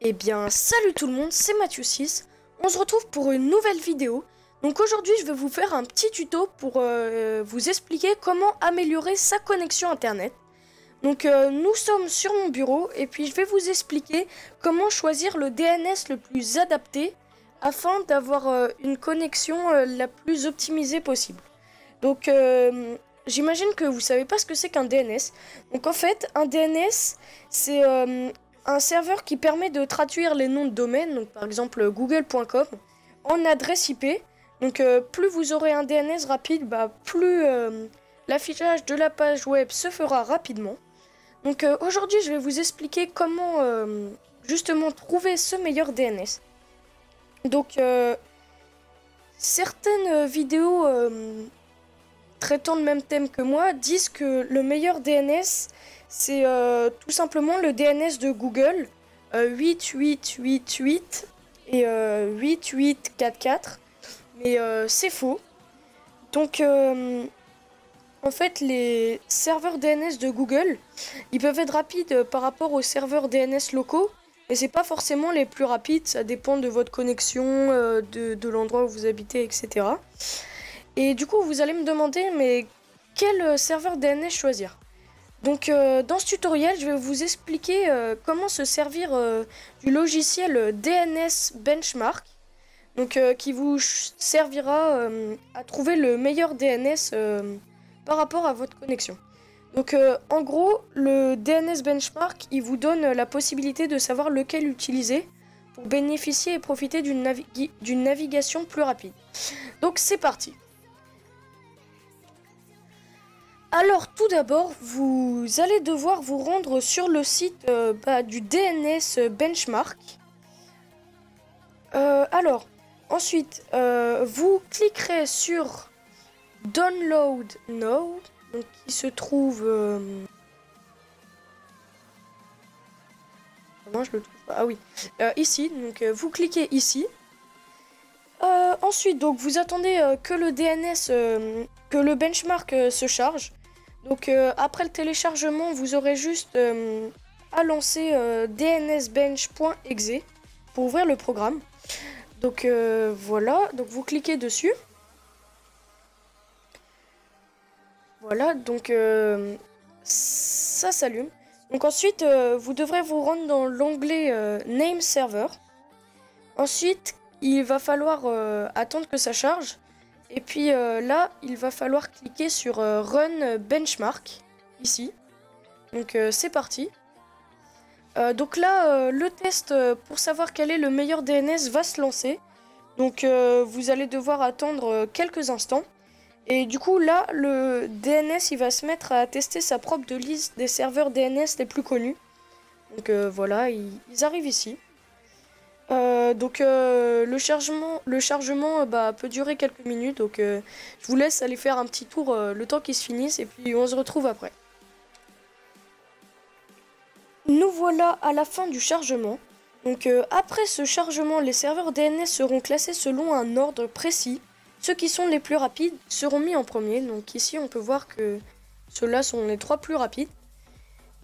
Eh bien, salut tout le monde, c'est Mathieu6. On se retrouve pour une nouvelle vidéo. Donc aujourd'hui, je vais vous faire un petit tuto pour vous expliquer comment améliorer sa connexion internet. Donc nous sommes sur mon bureau et puis je vais vous expliquer comment choisir le DNS le plus adapté afin d'avoir une connexion la plus optimisée possible. Donc j'imagine que vous savez pas ce que c'est qu'un DNS. Donc en fait, un DNS, c'est un serveur qui permet de traduire les noms de domaine, donc par exemple google.com, en adresse IP. Donc plus vous aurez un DNS rapide, plus l'affichage de la page web se fera rapidement. Donc aujourd'hui, je vais vous expliquer comment justement trouver ce meilleur DNS. Donc certaines vidéos traitant le même thème que moi disent que le meilleur DNS, c'est tout simplement le DNS de Google, 8888 et 8844, mais c'est faux. Donc en fait, les serveurs DNS de Google, ils peuvent être rapides par rapport aux serveurs DNS locaux, mais c'est pas forcément les plus rapides, ça dépend de votre connexion, de l'endroit où vous habitez, etc. Et du coup, vous allez me demander, mais quel serveur DNS choisir? Donc dans ce tutoriel, je vais vous expliquer comment se servir du logiciel DNS Benchmark, donc qui vous servira à trouver le meilleur DNS par rapport à votre connexion. Donc en gros, le DNS Benchmark, il vous donne la possibilité de savoir lequel utiliser pour bénéficier et profiter d'une navigation plus rapide. Donc c'est parti. Alors tout d'abord, vous allez devoir vous rendre sur le site du DNS Benchmark. Ensuite, vous cliquerez sur Download Now, donc qui se trouve... Comment je le trouve pas? Ah oui, ici, donc vous cliquez ici. Ensuite, donc vous attendez que le DNS, que le benchmark se charge. Donc après le téléchargement, vous aurez juste à lancer dnsbench.exe pour ouvrir le programme. Donc voilà, donc vous cliquez dessus. Voilà, donc ça s'allume. Donc ensuite, vous devrez vous rendre dans l'onglet Name Server. Ensuite, il va falloir attendre que ça charge. Et puis là, il va falloir cliquer sur Run Benchmark, ici. Donc c'est parti. Donc là, le test pour savoir quel est le meilleur DNS va se lancer. Donc vous allez devoir attendre quelques instants. Et du coup là, le DNS, il va se mettre à tester sa propre liste des serveurs DNS les plus connus. Donc voilà, ils arrivent ici. Le chargement peut durer quelques minutes, donc je vous laisse aller faire un petit tour le temps qu'il se finisse et puis on se retrouve après. Nous voilà à la fin du chargement. Donc après ce chargement, les serveurs DNS seront classés selon un ordre précis. Ceux qui sont les plus rapides seront mis en premier. Donc ici on peut voir que ceux-là sont les 3 plus rapides.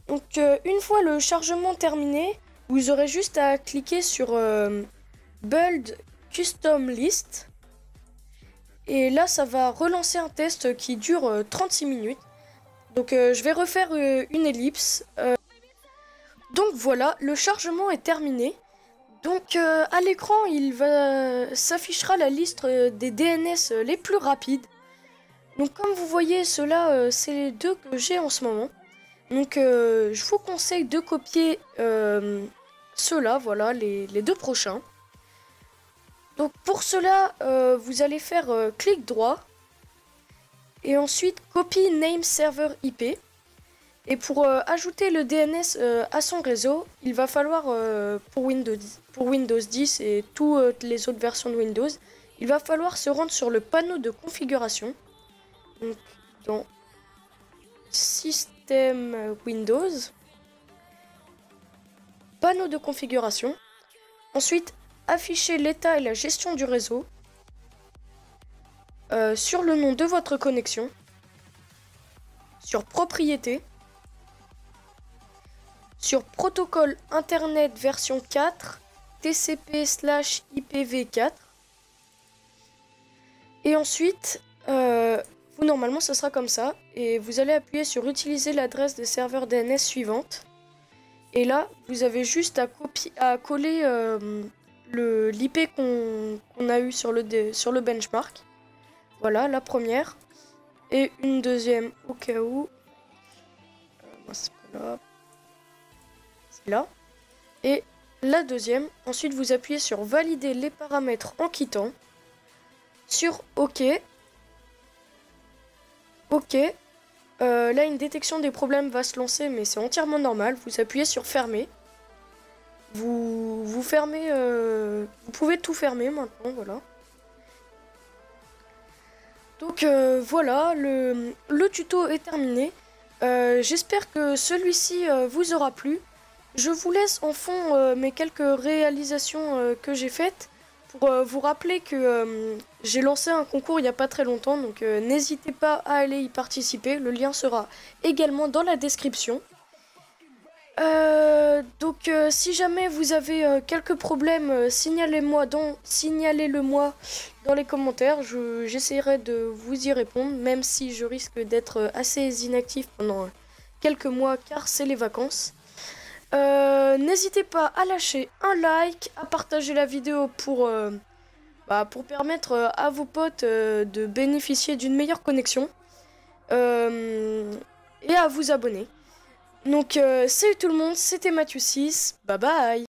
Donc une fois le chargement terminé, vous aurez juste à cliquer sur Build Custom List. Et là, ça va relancer un test qui dure 36 minutes. Donc je vais refaire une ellipse. Donc voilà, le chargement est terminé. Donc à l'écran, s'affichera la liste des DNS les plus rapides. Donc comme vous voyez, ceux-là, c'est les deux que j'ai en ce moment. Donc je vous conseille de copier ceux-là, voilà, les deux prochains. Donc pour cela, vous allez faire clic droit. Et ensuite, copie name server IP. Et pour ajouter le DNS à son réseau, il va falloir, pour Windows 10 et toutes les autres versions de Windows, il va falloir se rendre sur le panneau de configuration. Donc dans Système Windows, panneau de configuration. Ensuite, afficher l'état et la gestion du réseau sur le nom de votre connexion, sur propriété, sur protocole internet version 4 TCP/IPv4. Et ensuite, vous normalement ça sera comme ça. Et vous allez appuyer sur utiliser l'adresse des serveurs DNS suivante. Et là, vous avez juste à coller l'IP qu'on a eu sur le benchmark. Voilà, la première. Et une deuxième au cas où. C'est pas là. C'est là. Et la deuxième. Ensuite, vous appuyez sur valider les paramètres en quittant. Sur OK. OK. Là, une détection des problèmes va se lancer, mais c'est entièrement normal. Vous appuyez sur fermer. Vous fermez. Vous pouvez tout fermer maintenant, voilà. Donc voilà, le tuto est terminé. J'espère que celui-ci vous aura plu. Je vous laisse en fond mes quelques réalisations que j'ai faites pour vous rappeler que j'ai lancé un concours il n'y a pas très longtemps. Donc n'hésitez pas à aller y participer. Le lien sera également dans la description. Donc si jamais vous avez quelques problèmes, signalez-le moi dans les commentaires. J'essaierai de vous y répondre, même si je risque d'être assez inactif pendant quelques mois car c'est les vacances. N'hésitez pas à lâcher un like, à partager la vidéo pour permettre à vos potes de bénéficier d'une meilleure connexion et à vous abonner. Donc salut tout le monde, c'était Mathieu 6, bye bye.